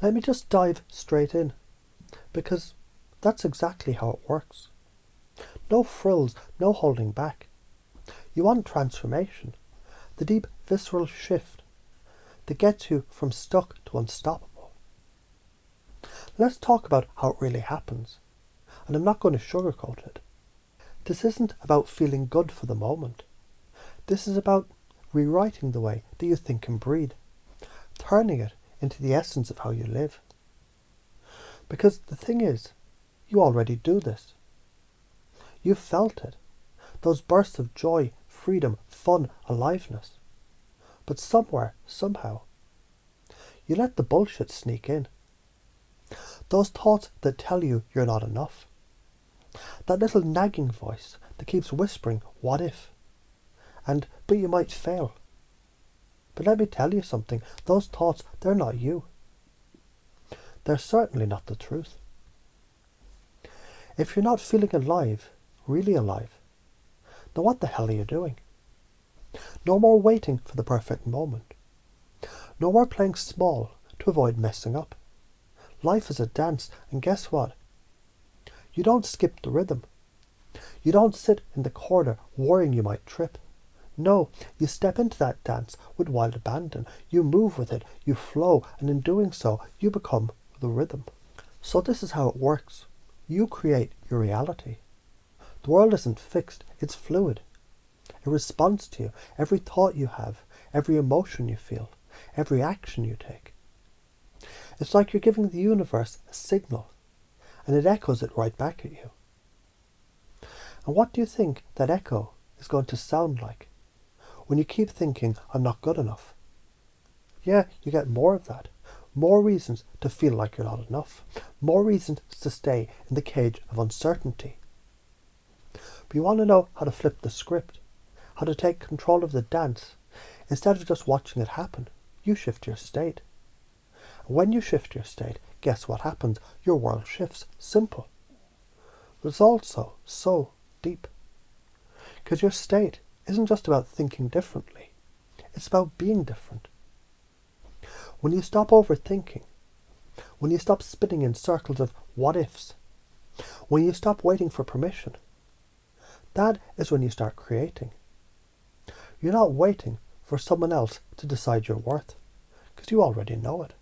Let me just dive straight in, because that's exactly how it works. No frills, no holding back. You want transformation, the deep visceral shift that gets you from stuck to unstoppable. Let's talk about how it really happens, and I'm not going to sugarcoat it. This isn't about feeling good for the moment. This is about rewriting the way that you think and breathe, turning it into the essence of how you live. Because the thing is, you already do this. You've felt it, those bursts of joy, freedom, fun, aliveness. But somewhere, somehow, you let the bullshit sneak in. Those thoughts that tell you you're not enough. That little nagging voice that keeps whispering, what if? But you might fail. But let me tell you something, those thoughts, they're not you. They're certainly not the truth. If you're not feeling alive, really alive, then what the hell are you doing? No more waiting for the perfect moment. No more playing small to avoid messing up. Life is a dance, and guess what? You don't skip the rhythm. You don't sit in the corner worrying you might trip. No, you step into that dance with wild abandon. You move with it, you flow, and in doing so, you become the rhythm. So this is how it works. You create your reality. The world isn't fixed, it's fluid. It responds to you, every thought you have, every emotion you feel, every action you take. It's like you're giving the universe a signal, and it echoes it right back at you. And what do you think that echo is going to sound like when you keep thinking, I'm not good enough? Yeah, you get more of that. More reasons to feel like you're not enough. More reasons to stay in the cage of uncertainty. But you want to know how to flip the script, how to take control of the dance. Instead of just watching it happen, you shift your state. And when you shift your state, guess what happens? Your world shifts. Simple. But it's also so deep. Because your state isn't just about thinking differently. It's about being different. When you stop overthinking, when you stop spinning in circles of what ifs, when you stop waiting for permission, that is when you start creating. You're not waiting for someone else to decide your worth, because you already know it.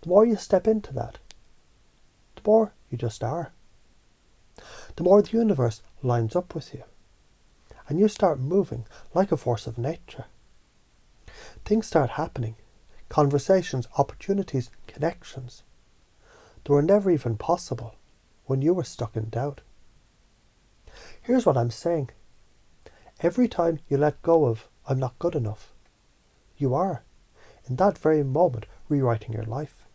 The more you step into that, the more you just are. The more the universe lines up with you, and you start moving like a force of nature. Things start happening. Conversations, opportunities, connections that were never even possible when you were stuck in doubt. Here's what I'm saying. Every time you let go of, I'm not good enough, you are, in that very moment, rewriting your life.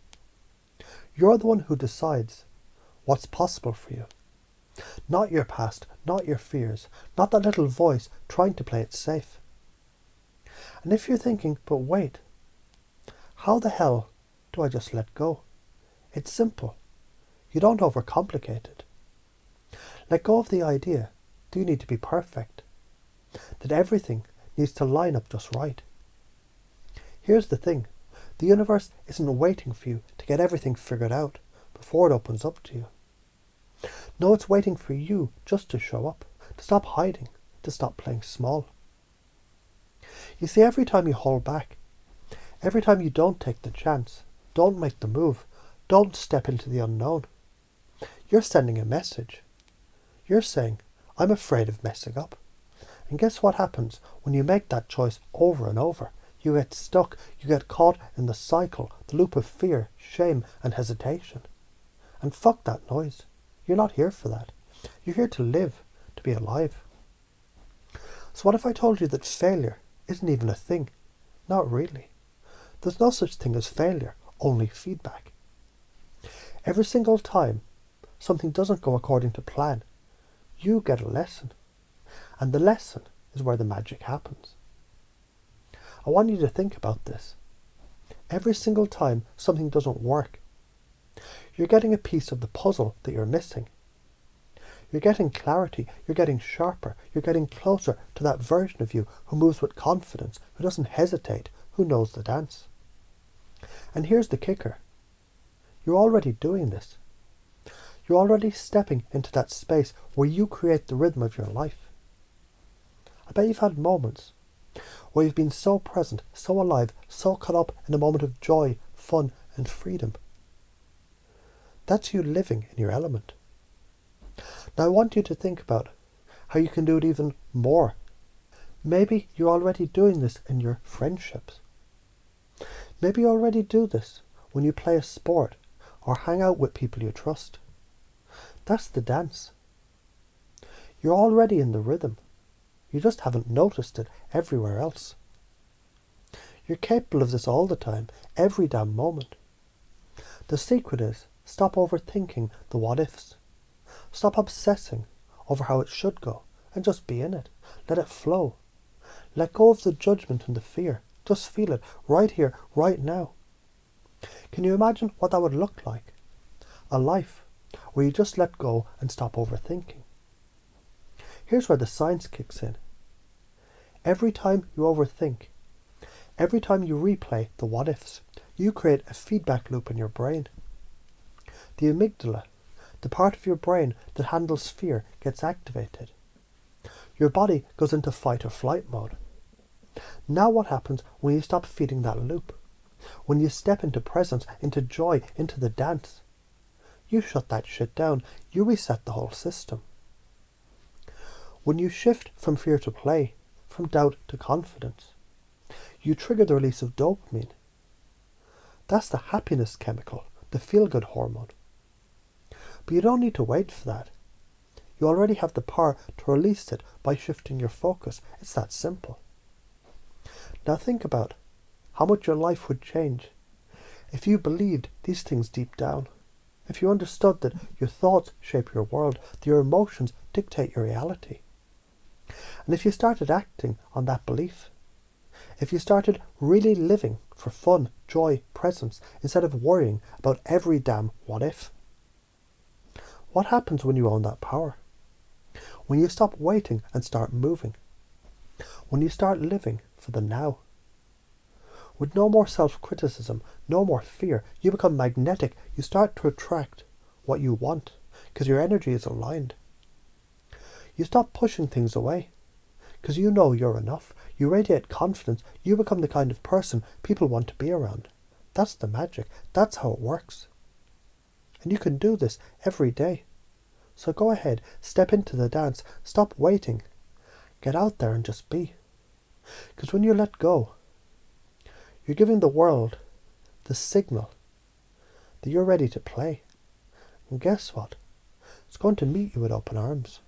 You're the one who decides what's possible for you. Not your past, not your fears, not that little voice trying to play it safe. And if you're thinking, but wait, how the hell do I just let go? It's simple. You don't overcomplicate it. Let go of the idea that you need to be perfect, that everything needs to line up just right. Here's the thing. The universe isn't waiting for you to get everything figured out before it opens up to you. No, it's waiting for you just to show up, to stop hiding, to stop playing small. You see, every time you hold back, every time you don't take the chance, don't make the move, don't step into the unknown, you're sending a message. You're saying, I'm afraid of messing up. And guess what happens when you make that choice over and over? You get stuck, you get caught in the cycle, the loop of fear, shame and hesitation. And fuck that noise. You're not here for that. You're here to live, to be alive. So what if I told you that failure isn't even a thing? Not really. There's no such thing as failure, only feedback. Every single time something doesn't go according to plan, you get a lesson. And the lesson is where the magic happens. I want you to think about this. Every single time something doesn't work, you're getting a piece of the puzzle that you're missing. You're getting clarity, you're getting sharper, you're getting closer to that version of you who moves with confidence, who doesn't hesitate, who knows the dance. And here's the kicker. You're already doing this. You're already stepping into that space where you create the rhythm of your life. I bet you've had moments where you've been so present, so alive, so caught up in a moment of joy, fun, and freedom. That's you living in your element. Now I want you to think about how you can do it even more. Maybe you're already doing this in your friendships. Maybe you already do this when you play a sport or hang out with people you trust. That's the dance. You're already in the rhythm. You just haven't noticed it everywhere else. You're capable of this all the time, every damn moment. The secret is, stop overthinking the what-ifs. Stop obsessing over how it should go and just be in it. Let it flow. Let go of the judgment and the fear. Just feel it right here, right now. Can you imagine what that would look like? A life where you just let go and stop overthinking. Here's where the science kicks in. Every time you overthink, every time you replay the what-ifs, you create a feedback loop in your brain. The amygdala, the part of your brain that handles fear, gets activated. Your body goes into fight or flight mode. Now what happens when you stop feeding that loop? When you step into presence, into joy, into the dance? You shut that shit down. You reset the whole system. When you shift from fear to play, from doubt to confidence, you trigger the release of dopamine. That's the happiness chemical, the feel-good hormone. But you don't need to wait for that. You already have the power to release it by shifting your focus. It's that simple. Now think about how much your life would change if you believed these things deep down. If you understood that your thoughts shape your world, that your emotions dictate your reality. And if you started acting on that belief, if you started really living for fun, joy, presence, instead of worrying about every damn what if. What happens when you own that power? When you stop waiting and start moving. When you start living for the now. With no more self-criticism, no more fear, you become magnetic. You start to attract what you want because your energy is aligned. You stop pushing things away because you know you're enough. You radiate confidence. You become the kind of person people want to be around. That's the magic. That's how it works. And you can do this every day. So go ahead, step into the dance. Stop waiting. Get out there and just be. Because when you let go, you're giving the world the signal that you're ready to play. And guess what? It's going to meet you with open arms.